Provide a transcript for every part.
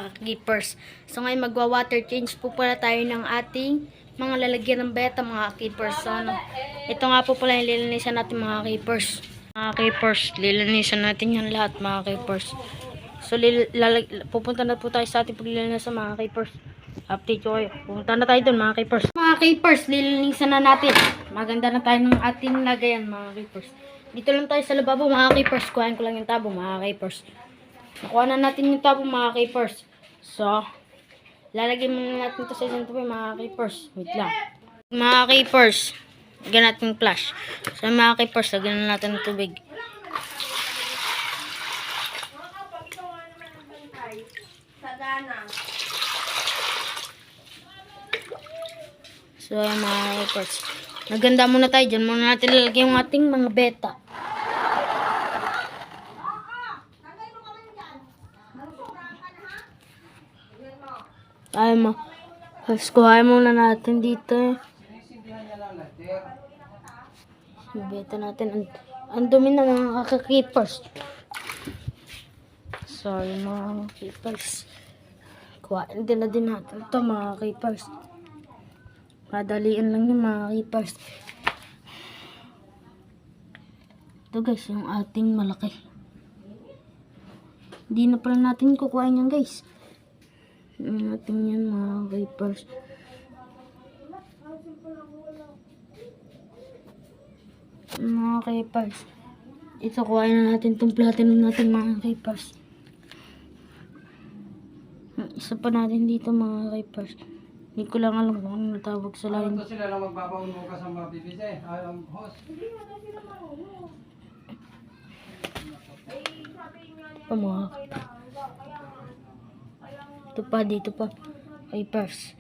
mga keepers. So ngayon magwa-water change po pala tayo ng ating mga lalagyan ng beta mga keepers. So ito nga po pala yung lilinisan natin mga keepers. Mga keepers, lilinisan natin yan lahat mga keepers. So pupunta na po tayo sa ating paglilinisan mga keepers. Update ko kayo. Pupunta na tayo dun mga keepers. Mga keepers, lilinisan na natin. Maganda na tayo ng ating lagayan mga keepers. Dito lang tayo sa lababo mga keepers. Kuhain ko lang yung tabo mga keepers. Nakuha na natin yung tabo mga keepers. So, lalagyan muna natin ito sa isang tabi mga keepers. Wait lang. Mga keepers, lagyan natin yung flash. So mga keepers, lagyan na natin ng tubig. So mga keepers, naganda muna tayo. Diyan muna natin lalagyan yung ating mga beta. Ay mo. Kuhain muna natin dito. Beta natin. Ang dumi na mga kaka-keepers. Sorry mga keepers. Kuhain din na din natin ito mga keepers. Madalian lang yung mga keepers. Ito guys, yung ating malaki. Hindi na pala natin kukuhain yan guys. Natin yan mga keepers. Mga keepers, ito kuhain na natin itong platinum natin mga keepers. Isa pa natin dito mga keepers. Hindi ko lang alam kung ano natawag sa line. Ito sila lang magpapauno ka sa mga PVC. Ang host. Pa mga ito pa, dito pa. Keepers.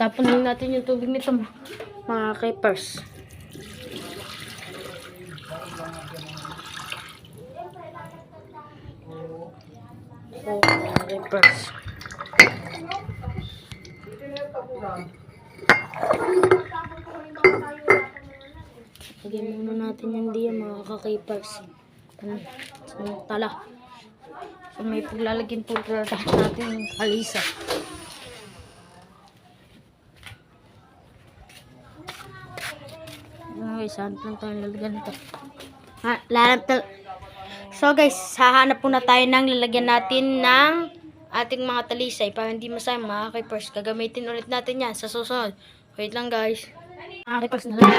Tapon lang natin yung tubig nito mga keepers. So, mga keepers. Lagyan muna natin yung diya mga ka-keepers. Tala. So may paglalagyan po natin yung kalisa. Okay, saan lang tayo lalagyan ito? So guys, hahanap po na tayo ng lalagyan natin ng ating mga talisay para hindi masayang mga keepers. Gagamitin ulit natin yan sa susunod. Wait lang guys. Mga keepers na lang.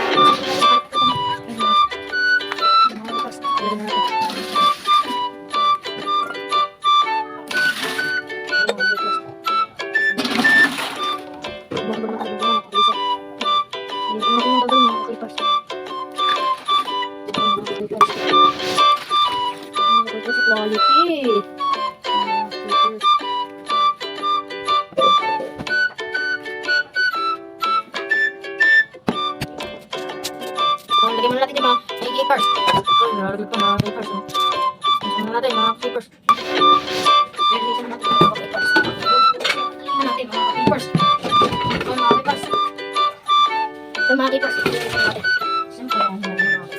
Quality. Lagyan muna natin yung mga keepers. Nalagyan pa mga keepers. Lagyan muna natin mga keepers. Lagyan natin mga keepers. Lagyan natin mga keepers. Ito mga keepers. Ito mga keepers. Lagyan natin. Siyempre, ang mga keepers.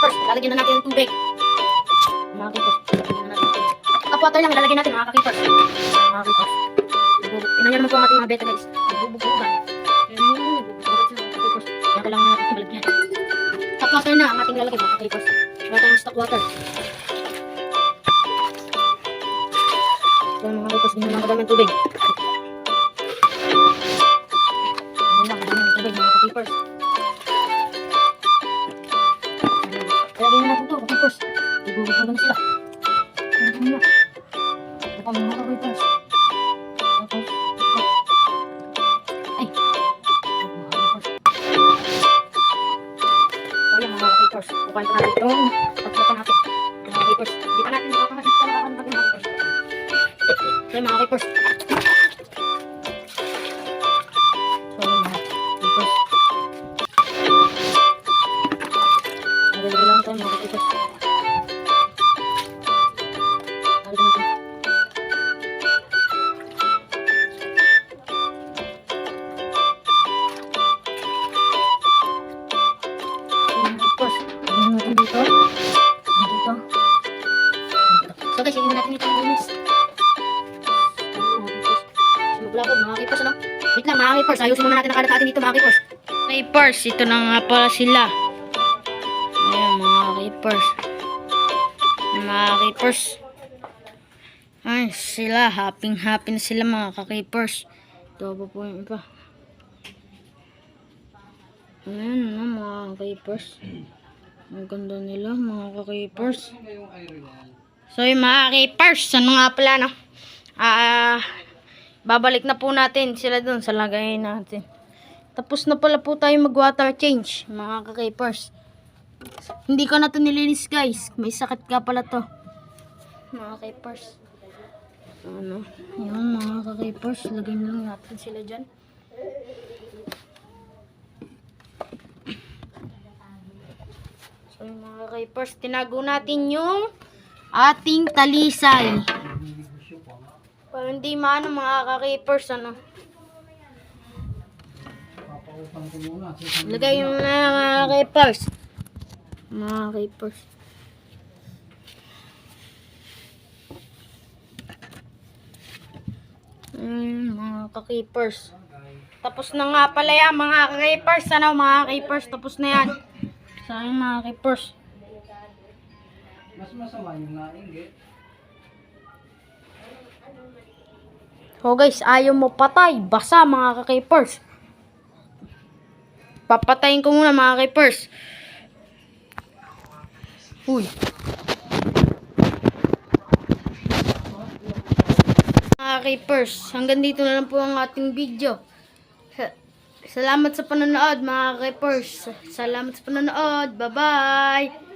ka-keepers, lalagyan na natin ng tubig. Mga ka-keepers, lalagyan na natin ng tubig. Tap water lang, lalagyan natin mga ka-keepers. Mga ka-keepers. Inan naman po ang ating mga beta guys. Bubugbugban. Bubugbugban sila mga ka-keepers. Kaya kailangan natin malagyan. Tap water na ang ating lalagyan mga ka-keepers. Wala tayong stock water. So mga ka-keepers, hindi naman kadami ng tubig. Hindi lang kadami ng tubig mga ka-keepers. Lagyan na natin ito, ka-keepers. Bubugbugban na sila. Lagyan na. Ito pa mga ka-keepers. Tapos, ay. So yan mga ka-keepers. Bukain pa natin itong tatlo pa natin. Mga ka-keepers. Hindi pa natin makakahit talaga natin mga ka-keepers. So yan mga ka-keepers. So yan mga ka-keepers. Nagagawin lang ito mga ka-keepers. Nagagawin natin. Tapos, lagyan natin dito. Dito. So guys, hindi natin ito ang linis. So maglapod mga keepers, ano? Wait lang mga keepers, ayusin muna natin ang kalat natin dito mga keepers. Keepers, ito na nga pala sila. Ayan mga keepers. Mga keepers. Ay, sila, happy na sila mga ka-keepers. Ito pa po yung iba. Ayan na mga ka-keepers. Ang ganda nila mga ka-keepers. Ano yung iron yan? So yung mga ka-keepers, ano nga pala no? Babalik na po natin sila dun sa lagay natin. Tapos na pala po tayo mag-water change mga ka-keepers. Hindi ko na to nilinis guys. May sakit ka pala to. Mga ka-keepers. Ano? Yung mga ka-keepers, lagay na lang natin sila dyan. So yung mga ka-keepers, tinago natin yung ating talisay. Para hindi maano mga ka-keepers, ano. Papautang ko muna. Lagay yung mga ka-keepers. Mga ka-keepers. Mga ka-keepers. Tapos na nga pala yan mga ka-keepers. Ano mga ka-keepers, tapos na yan. Sayang mga ka-keepers. Mas masama yung nainggit. So guys, ayaw mo patay. Basa mga ka-keepers. Papatayin ko muna mga ka-keepers. Uy. Mga ka-keepers, hanggang dito na lang po ang ating video. Salamat sa panonood mga ka-keepers. Salamat sa panonood. Bye-bye.